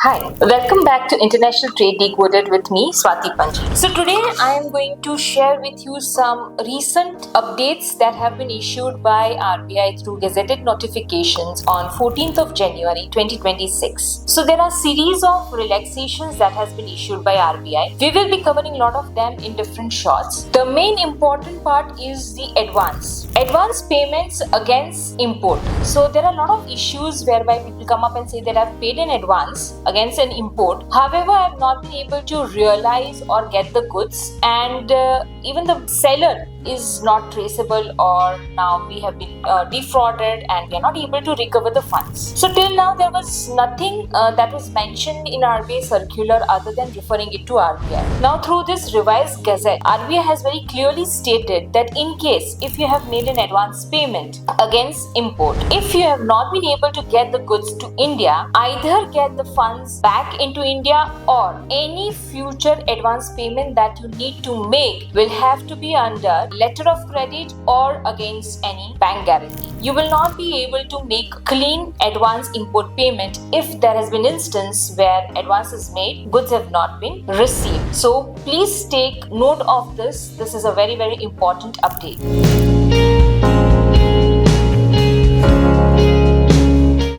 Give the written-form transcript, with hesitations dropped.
Hi, welcome back to International Trade Decoded with me, Swati Panji. So today I am going to share with you some recent updates that have been issued by RBI through gazetted notifications on 14th of January 2026. So there are series of relaxations that has been issued by RBI. We will be covering a lot of them in different shots. The main important part is the advance payments against import. So there are a lot of issues whereby people come up and say that I've paid in advance against an import. However, I have not been able to realize or get the goods, and even the seller is not traceable, or now we have been defrauded and we are not able to recover the funds. So till now there was nothing that was mentioned in RBI circular other than referring it to RBI. Now through this revised gazette, RBI has very clearly stated that in case if you have made an advance payment against import, if you have not been able to get the goods to India, either get the funds back into India or any future advance payment that you need to make will have to be under letter of credit or against any bank guarantee. You will not be able to make clean advance import payment if there has been instance where advance is made, goods have not been received. So please take note of this. This is a very important update.